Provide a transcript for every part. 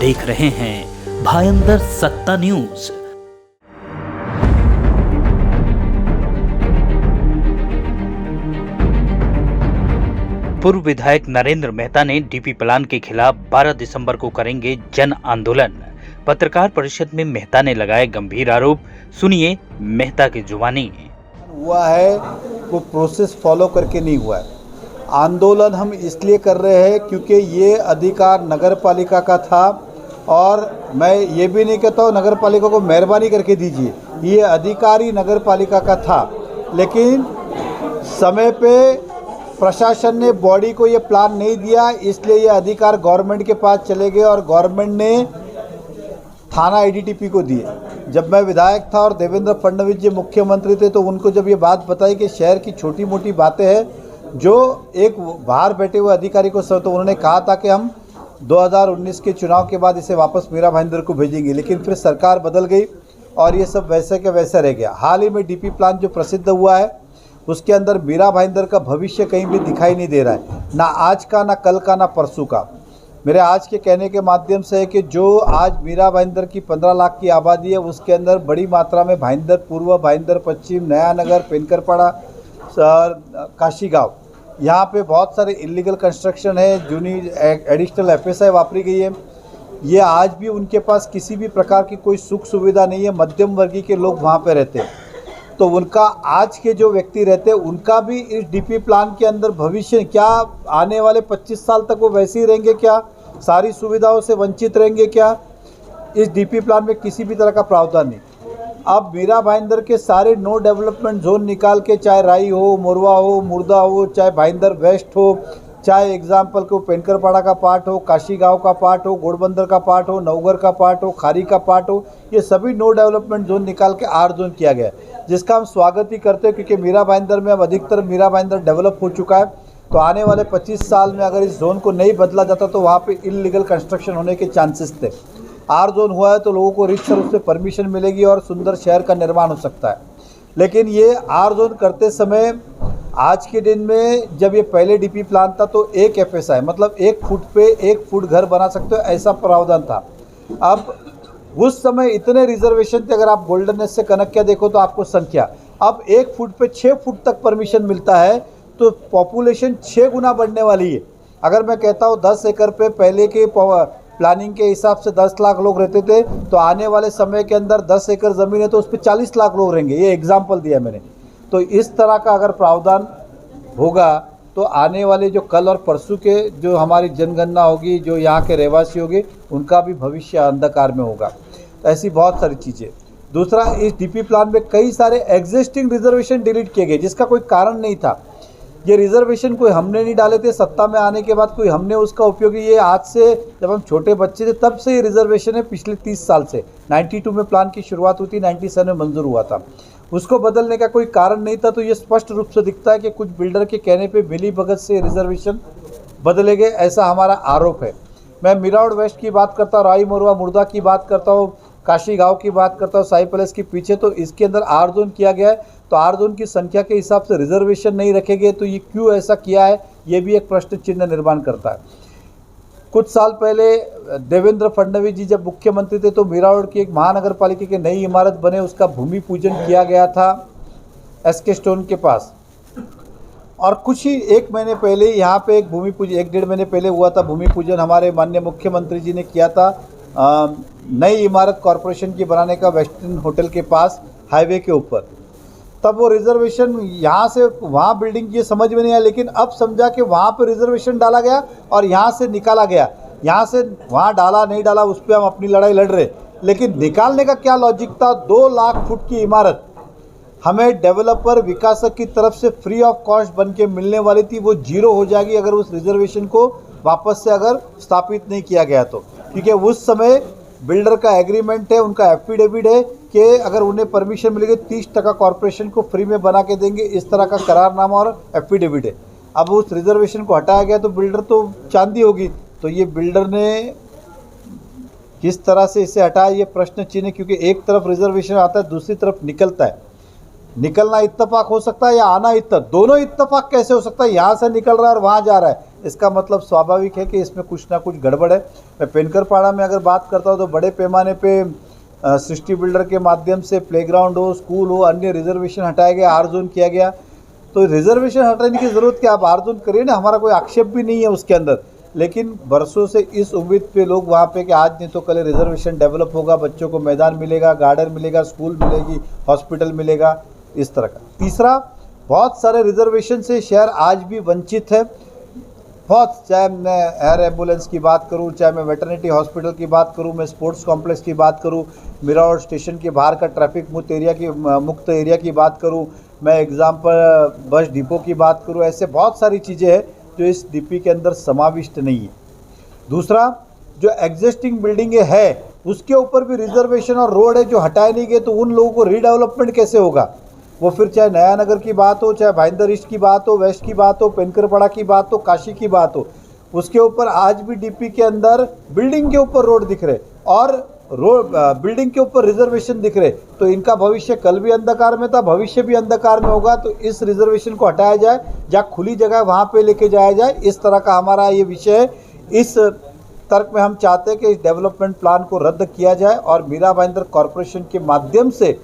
देख रहे हैं भायंदर सत्ता न्यूज। पूर्व विधायक नरेंद्र मेहता ने डीपी प्लान के खिलाफ 12 दिसंबर को करेंगे जन आंदोलन। पत्रकार परिषद में मेहता ने लगाए गंभीर आरोप। सुनिए मेहता की जुबानी। हुआ है वो प्रोसेस फॉलो करके नहीं हुआ है। आंदोलन हम इसलिए कर रहे हैं क्योंकि ये अधिकार नगर पालिका का था, और मैं ये भी नहीं कहता हूँ नगर पालिका को मेहरबानी करके दीजिए, ये अधिकार ही नगर पालिका का था। लेकिन समय पे प्रशासन ने बॉडी को ये प्लान नहीं दिया, इसलिए ये अधिकार गवर्नमेंट के पास चले गए और गवर्नमेंट ने थाना एडीटीपी को दिए। जब मैं विधायक था और देवेंद्र फडणवीस जी मुख्यमंत्री थे तो उनको जब ये बात बताई कि शहर की छोटी मोटी बातें हैं जो एक बाहर बैठे हुए अधिकारी को तो उन्होंने कहा था कि हम 2019 के चुनाव के बाद इसे वापस मीरा भाईंदर को भेजेंगे, लेकिन फिर सरकार बदल गई और ये सब वैसे के वैसे रह गया। हाल ही में डीपी प्लान जो प्रसिद्ध हुआ है उसके अंदर मीरा भाईंदर का भविष्य कहीं भी दिखाई नहीं दे रहा है, ना आज का, ना कल का, ना परसों का। मेरे आज के कहने के माध्यम से है कि जो आज मीरा भाईंदर की 15 लाख की आबादी है उसके अंदर बड़ी मात्रा में भाईंदर पूर्व, भाईंदर पश्चिम, नया नगर, पेनकरपाड़ा, काशी गाँव, यहाँ पे बहुत सारे इलीगल कंस्ट्रक्शन है, जूनी एडिशनल एफएसआई वापरी गई है। ये आज भी उनके पास किसी भी प्रकार की कोई सुख सुविधा नहीं है। मध्यम वर्गीय के लोग वहाँ पे रहते हैं, तो उनका आज के जो व्यक्ति रहते हैं उनका भी इस डीपी प्लान के अंदर भविष्य क्या, आने वाले 25 साल तक वो वैसे ही रहेंगे क्या, सारी सुविधाओं से वंचित रहेंगे क्या? इस डीपी प्लान में किसी भी तरह का प्रावधान नहीं। अब मीरा भाईंदर के सारे नो डेवलपमेंट जोन निकाल के, चाहे राई हो, मोरवा हो, मुर्दा हो, चाहे भाईंदर वेस्ट हो, चाहे एग्जाम्पल को पेनकरपाड़ा का पार्ट हो, काशी गांव का पार्ट हो, घोड़बंदर का पार्ट हो, नवगर का पार्ट हो, खारी का पार्ट हो, ये सभी नो डेवलपमेंट जोन निकाल के आर जोन किया गया है, जिसका हम स्वागत ही करते हैं क्योंकि मीरा भाईंदर में अब अधिकतर मीरा भाईंदर डेवलप हो चुका है। तो आने वाले 25 साल में अगर इस जोन को नहीं बदला जाता तो वहाँ पे इलीगल कंस्ट्रक्शन होने के चांसेस थे। आर जोन हुआ है तो लोगों को रिच रूप से परमिशन मिलेगी और सुंदर शहर का निर्माण हो सकता है। लेकिन ये आर जोन करते समय आज के दिन में जब ये पहले डीपी प्लान था तो एक एफएसआई मतलब 1 फुट पे 1 फुट घर बना सकते हो, ऐसा प्रावधान था। अब उस समय इतने रिजर्वेशन थे, अगर आप गोल्डननेस से कनेक्ट किया देखो तो आपको संख्या, अब 1 फुट पे 6 फुट तक परमिशन मिलता है तो पॉपुलेशन 6 गुना बढ़ने वाली है। अगर मैं कहता हूँ 10 एकड़ पे पहले के प्लानिंग के हिसाब से 10 लाख लोग रहते थे तो आने वाले समय के अंदर 10 एकड़ ज़मीन है तो उस पर 40 लाख लोग रहेंगे। ये एग्जाम्पल दिया मैंने। तो इस तरह का अगर प्रावधान होगा तो आने वाले जो कल और परसों के जो हमारी जनगणना होगी, जो यहाँ के रहवासी होंगे, उनका भी भविष्य अंधकार में होगा। तो ऐसी बहुत सारी चीज़ें। दूसरा, इस डीपी प्लान में कई सारे एग्जिस्टिंग रिजर्वेशन डिलीट किए गए जिसका कोई कारण नहीं था। ये रिजर्वेशन कोई हमने नहीं डाले थे, सत्ता में आने के बाद कोई हमने उसका उपयोग, ये आज से जब हम छोटे बच्चे थे तब से ये रिजर्वेशन है, पिछले 30 साल से। 92 में प्लान की शुरुआत हुई थी, 97 में मंजूर हुआ था। उसको बदलने का कोई कारण नहीं था। तो ये स्पष्ट रूप से दिखता है कि कुछ बिल्डर के कहने पे मिली भगत से रिजर्वेशन बदले गए, ऐसा हमारा आरोप है। मैं मीरावड़ वेस्ट की बात करता हूँ, राई मोरवा मुर्दा की बात करता हूँ, काशी गाँव की बात करता हूँ, साई पैलेस के पीछे, तो इसके अंदर आर जोन किया गया है। तो आर जोन की संख्या के हिसाब से रिजर्वेशन नहीं रखे गए, तो ये क्यों ऐसा किया है, ये भी एक प्रश्न चिन्ह निर्माण करता है। कुछ साल पहले देवेंद्र फडणवीस जी जब मुख्यमंत्री थे तो मीरावड़ की एक महानगर पालिका की नई इमारत बने, उसका भूमि पूजन किया गया था एसके स्टोन के पास। और कुछ ही 1 महीने पहले यहाँ पे एक भूमि पूजन, 1-1.5 महीने पहले हुआ था भूमि पूजन, हमारे माननीय मुख्यमंत्री जी ने किया था नई इमारत कॉरपोरेशन की बनाने का वेस्टर्न होटल के पास, हाईवे के ऊपर। तब वो रिजर्वेशन यहाँ से वहाँ बिल्डिंग की समझ में नहीं आया, लेकिन अब समझा कि वहाँ पे रिजर्वेशन डाला गया और यहाँ से निकाला गया। यहाँ से वहाँ डाला नहीं डाला उस पर हम अपनी लड़ाई लड़ रहे, लेकिन निकालने का क्या लॉजिक था? 2 लाख फुट की इमारत हमें डेवलपर विकासक की तरफ से फ्री ऑफ कॉस्ट बन के मिलने वाली थी, वो जीरो हो जाएगी अगर उस रिजर्वेशन को वापस से अगर स्थापित नहीं किया गया तो। क्योंकि उस समय बिल्डर का एग्रीमेंट है, उनका एफिडेविट है कि अगर उन्हें परमिशन मिलेगी 30% कॉर्पोरेशन को फ्री में बना के देंगे, इस तरह का करारनामा और एफिडेविट है। अब उस रिजर्वेशन को हटाया गया तो बिल्डर तो चांदी होगी। तो ये बिल्डर ने किस तरह से इसे हटाया, ये प्रश्न चिन्ह, क्योंकि एक तरफ रिजर्वेशन आता है, दूसरी तरफ निकलता है। निकलना इत्तेफाक हो सकता है या आना दोनों इत्तेफाक कैसे हो सकता है? यहाँ से निकल रहा है और वहाँ जा रहा है, इसका मतलब स्वाभाविक है कि इसमें कुछ ना कुछ गड़बड़ है। मैं पेनकरपाड़ा में अगर बात करता हूँ तो बड़े पैमाने पे सृष्टि बिल्डर के माध्यम से प्लेग्राउंड हो, स्कूल हो, अन्य रिजर्वेशन हटाया गया, आर जोन किया गया। तो रिजर्वेशन हटाने की ज़रूरत क्या, आप आर जोन करिए ना, हमारा कोई आक्षेप भी नहीं है उसके अंदर। लेकिन बरसों से इस उम्मीद पे लोग वहाँ पे कि आज नहीं तो कल रिजर्वेशन डेवलप होगा, बच्चों को मैदान मिलेगा, गार्डन मिलेगा, स्कूल मिलेगी, हॉस्पिटल मिलेगा, इस तरह का। तीसरा, बहुत सारे रिजर्वेशन से शहर आज भी वंचित है। बहुत, चाहे मैं एयर एम्बुलेंस की बात करूं, चाहे मैं वेटरनिटी हॉस्पिटल की बात करूं, मैं स्पोर्ट्स कॉम्प्लेक्स की बात करूं, मिरावट स्टेशन के बाहर का ट्रैफिक मुक्त एरिया की बात करूं, मैं एग्जाम्पल बस डिपो की बात करूं, ऐसे बहुत सारी चीज़ें हैं जो इस डीपी के अंदर समाविष्ट नहीं है। दूसरा, जो एग्जिस्टिंग बिल्डिंगें है उसके ऊपर भी रिजर्वेशन और रोड है जो हटाए नहीं गए, तो उन लोगों को रीडेवलपमेंट कैसे होगा? वो फिर चाहे नया नगर की बात हो, चाहे भाईंदर ईस्ट की बात हो, वेस्ट की बात हो, पेनकरपाड़ा की बात हो, काशी की बात हो, उसके ऊपर आज भी डीपी के अंदर बिल्डिंग के ऊपर रोड दिख रहे और रोड बिल्डिंग के ऊपर रिजर्वेशन दिख रहे। तो इनका भविष्य कल भी अंधकार में था, भविष्य भी अंधकार में होगा। तो इस रिजर्वेशन को हटाया जाए, जहाँ खुली जगह वहाँ पे लेके जाया जाए, इस तरह का हमारा ये विषय है। इस तर्क में हम चाहते हैं कि इस डेवलपमेंट प्लान को रद्द किया जाए और मीरा भाईंदर कॉरपोरेशन के माध्यम से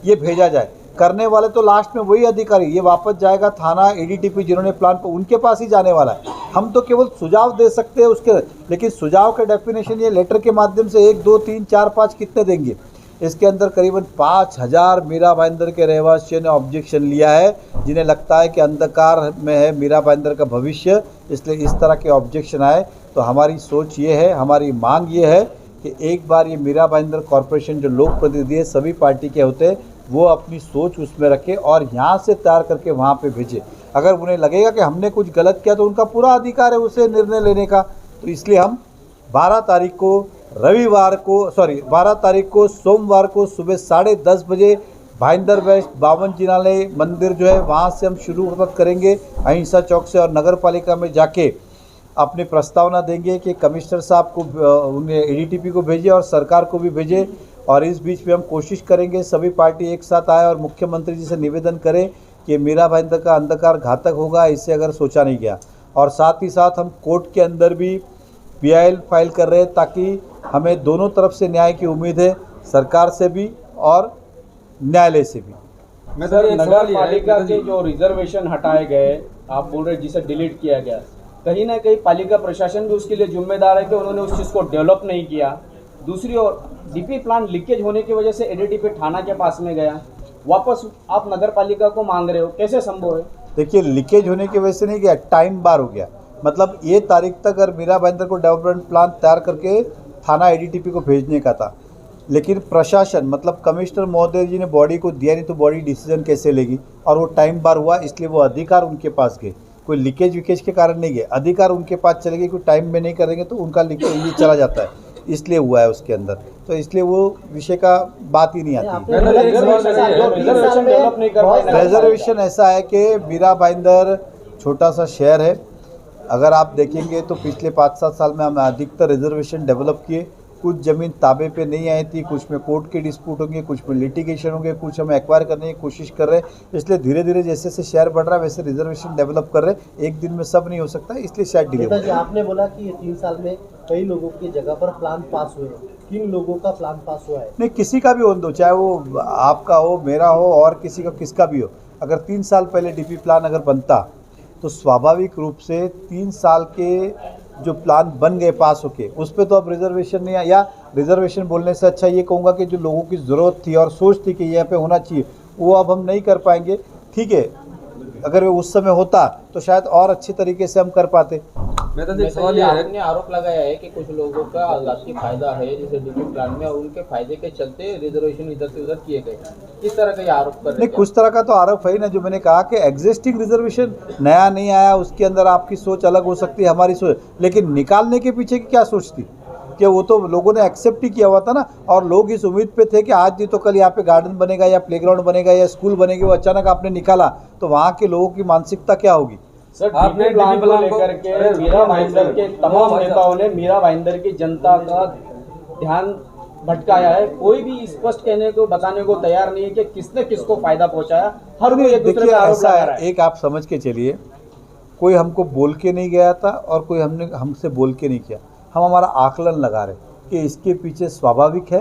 ये भेजा जाए। करने वाले तो लास्ट में वही अधिकारी, ये वापस जाएगा थाना, एडीटीपी जिन्होंने प्लान पर, उनके पास ही जाने वाला है। हम तो केवल सुझाव दे सकते हैं उसके, लेकिन सुझाव के डेफिनेशन ये लेटर के माध्यम से 1, 2, 3, 4, 5 कितने देंगे? इसके अंदर करीबन 5000 मीरा भाईंदर के रहवासियों ने ऑब्जेक्शन लिया है, जिन्हें लगता है कि अंधकार में है मीरा भाईंदर का भविष्य, इसलिए इस तरह के ऑब्जेक्शन आए। तो हमारी सोच ये है, हमारी मांग ये है कि एक बार ये मीरा भाईंदर कॉरपोरेशन जो लोक प्रतिनिधि है सभी पार्टी के होते हैं, वो अपनी सोच उसमें रखे और यहाँ से तैयार करके वहाँ पे भेजे। अगर उन्हें लगेगा कि हमने कुछ गलत किया तो उनका पूरा अधिकार है उसे निर्णय लेने का। तो इसलिए हम 12 तारीख को सोमवार को सुबह 10:30 बजे भाईंदर वेस्ट 52 जिनालय मंदिर जो है वहाँ से हम शुरू करेंगे अहिंसा चौक से, और नगर पालिका में जाके अपनी प्रस्तावना देंगे कि कमिश्नर साहब को, उन्हें एडीटीपी को भेजे और सरकार को भी भेजे। और इस बीच में हम कोशिश करेंगे सभी पार्टी एक साथ आए और मुख्यमंत्री जी से निवेदन करें कि मीरा भाईंदर का अंधकार घातक होगा, इससे अगर सोचा नहीं गया। और साथ ही साथ हम कोर्ट के अंदर भी PIL फाइल कर रहे हैं, ताकि हमें दोनों तरफ से न्याय की उम्मीद है, सरकार से भी और न्यायालय से भी। मैं सर, नगर पालिका के जो रिजर्वेशन हटाए गए, आप बोल रहे जिसे डिलीट किया गया, कहीं ना कहीं पालिका प्रशासन भी उसके लिए जिम्मेदार है कि उन्होंने उस चीज़ को डेवलप नहीं किया। दूसरी ओर डीपी प्लान लीकेज होने की वजह से एडीटीपी थाना के पास में गया, वापस आप नगर पालिका को मांग रहे हो, कैसे संभव है? देखिए, लीकेज होने की वजह से नहीं गया, टाइम बार हो गया। मतलब ये तारीख तक अगर मीरा भाईंदर को डेवलपमेंट प्लान तैयार करके थाना एडीटीपी को भेजने का था, लेकिन प्रशासन मतलब कमिश्नर महोदय जी ने बॉडी को दिया नहीं, तो बॉडी डिसीजन कैसे लेगी? और वो टाइम बार हुआ, इसलिए वो अधिकार उनके पास गए। कोई लीकेज विकेज के कारण नहीं गए, अधिकार उनके पास चले गए। कोई टाइम में नहीं करेंगे तो उनका लीकेज ये चला जाता है, इसलिए हुआ है उसके अंदर। तो इसलिए वो विषय का बात ही नहीं आती। रिजर्वेशन ऐसा है कि मीरा भाईंदर छोटा सा शहर है, अगर आप देखेंगे तो पिछले 5-7 साल में हमने अधिकतर रिजर्वेशन डेवलप किए। कुछ ज़मीन ताबे पे नहीं आई थी, कुछ में कोर्ट के डिस्प्यूट होंगे, कुछ में लिटिगेशन होंगे, कुछ हम एक्वायर करने की कोशिश कर रहे हैं। इसलिए धीरे धीरे जैसे जैसे शहर बढ़ रहा है वैसे रिजर्वेशन डेवलप कर रहे हैं। एक दिन में सब नहीं हो सकता, इसलिए शायद डिले हो। आपने बोला कि 3 साल में कई लोगों की जगह पर प्लान पास हुए, किन लोगों का प्लान पास हुआ है? नहीं, किसी का भी हो दो, चाहे वो आपका हो, मेरा हो और किसी का, किसका भी हो। अगर 3 साल पहले डीपी प्लान अगर बनता तो स्वाभाविक रूप से 3 साल के जो प्लान बन गए पास होके, उस पर तो अब रिजर्वेशन नहीं आया। रिजर्वेशन बोलने से अच्छा ये कहूँगा कि जो लोगों की ज़रूरत थी और सोच थी कि यहाँ पे होना चाहिए, वो अब हम नहीं कर पाएंगे। ठीक है, अगर वो उस समय होता तो शायद और अच्छे तरीके से हम कर पाते। आपने आरोप लगाया है कि कुछ लोगों का आजादी फायदा है जैसे डीपी प्लान में, और उनके फायदे के चलते रिजर्वेशन इधर से उधर किए गए, किस तरह का ये आरोप कर रहे हैं? नहीं, कुछ तरह का तो आरोप है ही ना। जो मैंने कहा कि एग्जिस्टिंग रिजर्वेशन नया नहीं आया, उसके अंदर आपकी सोच अलग हो सकती है, हमारी सोच, लेकिन निकालने के पीछे की क्या सोच थी कि वो तो लोगों ने एक्सेप्ट ही किया हुआ था ना। और लोग इस उम्मीद पे थे कि आज नहीं तो कल यहाँ पे गार्डन बनेगा या प्लेग्राउंड बनेगा या स्कूल बनेगी, वो अचानक आपने निकाला तो वहाँ के लोगों की मानसिकता क्या होगी? सर, डीपी प्लान को लेकर के मीरा भाईंदर के तमाम नेताओं ने मीरा भाईंदर की जनता का ध्यान भटकाया है। कोई भी स्पष्ट कहने को, बताने को तैयार नहीं है कि किसने किसको फायदा पहुंचाया। हर कोई एक दूसरे पे आरोप लगा रहा है। एक आप समझ के चलिए, कोई हमको बोल के नहीं गया था और कोई हमसे बोल के नहीं किया। हम हमारा आकलन लगा रहे कि इसके पीछे स्वाभाविक है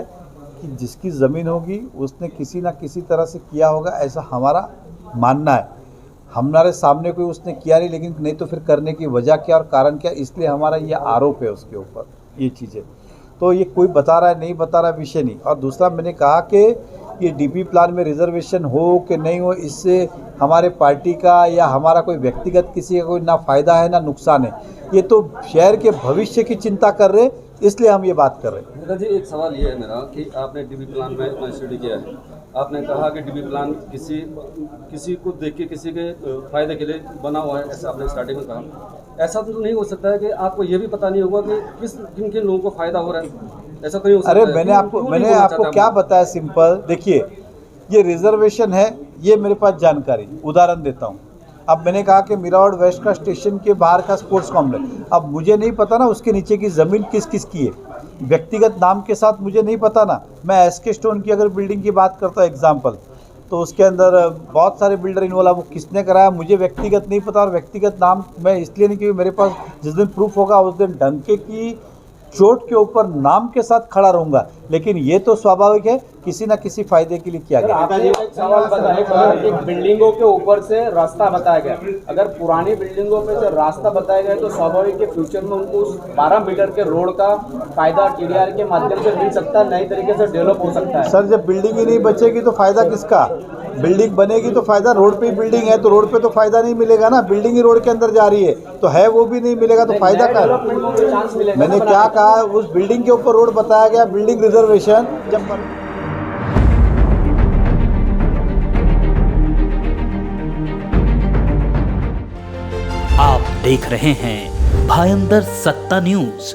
कि जिसकी ज़मीन होगी उसने किसी ना किसी तरह से किया होगा, ऐसा हमारा मानना है। हमारे सामने कोई उसने किया नहीं, लेकिन नहीं तो फिर करने की वजह क्या और कारण क्या, इसलिए हमारा ये आरोप है उसके ऊपर ये चीज़ें। तो ये कोई बता रहा है नहीं बता रहा है विषय नहीं। और दूसरा मैंने कहा कि ये डीपी प्लान में रिजर्वेशन हो कि नहीं हो, इससे हमारे पार्टी का या हमारा कोई व्यक्तिगत किसी का कोई ना फ़ायदा है ना नुकसान है। ये तो शहर के भविष्य की चिंता कर रहे, इसलिए हम ये बात कर रहे हैं। नेता जी, एक सवाल ये है मेरा कि आपने डीपी प्लान में स्टडी किया है, आपने कहा कि डीपी प्लान किसी को देख के किसी के फायदे के लिए बना हुआ है, ऐसा आपने स्टार्टिंग में कहा। ऐसा तो नहीं हो सकता है कि आपको ये भी पता नहीं होगा कि किन किन लोगों को फायदा हो रहा है, ऐसा तो नहीं हो सकता। अरे मैंने आपको क्या बताया, सिंपल देखिए, ये रिजर्वेशन है, ये मेरे पास जानकारी, उदाहरण देता हूँ। अब मैंने कहा कि मीरावड़ वेस्ट का स्टेशन के बाहर का स्पोर्ट्स कॉम्प्लेक्स, अब मुझे नहीं पता ना उसके नीचे की ज़मीन किस किस की है, व्यक्तिगत नाम के साथ मुझे नहीं पता ना। मैं एसके स्टोन की अगर बिल्डिंग की बात करता हूँ एग्जाम्पल, तो उसके अंदर बहुत सारे बिल्डर इन्वॉल्व, वो किसने कराया मुझे व्यक्तिगत नहीं पता। और व्यक्तिगत नाम मैं इसलिए नहीं, क्योंकि मेरे पास जिस दिन प्रूफ होगा उस दिन डंके की चोट के ऊपर नाम के साथ खड़ा रहूंगा। लेकिन ये तो स्वाभाविक है किसी न किसी फायदे के लिए किया गया। आपने एक सवाल बताया कि बिल्डिंगों के ऊपर से रास्ता बताया गया, अगर पुरानी बिल्डिंगों पे से रास्ता बताया गया तो स्वाभाविक के फ्यूचर में उनको उस 12 मीटर के रोड का फायदा टीडीआर के माध्यम से मिल सकता है, नई तरीके से डेवलप हो सकता है। सर, जब बिल्डिंग ही नहीं बचेगी तो फायदा किसका? बिल्डिंग बनेगी तो फायदा, रोड पे ही बिल्डिंग है तो रोड पे तो फायदा नहीं मिलेगा ना। बिल्डिंग ही रोड के अंदर जा रही है तो है वो भी नहीं मिलेगा तो फायदा क्या है? मैंने क्या कहा, उस बिल्डिंग के ऊपर रोड बताया गया, बिल्डिंग रिजर्वेशन जब आप देख रहे हैं भायंदर सत्ता न्यूज।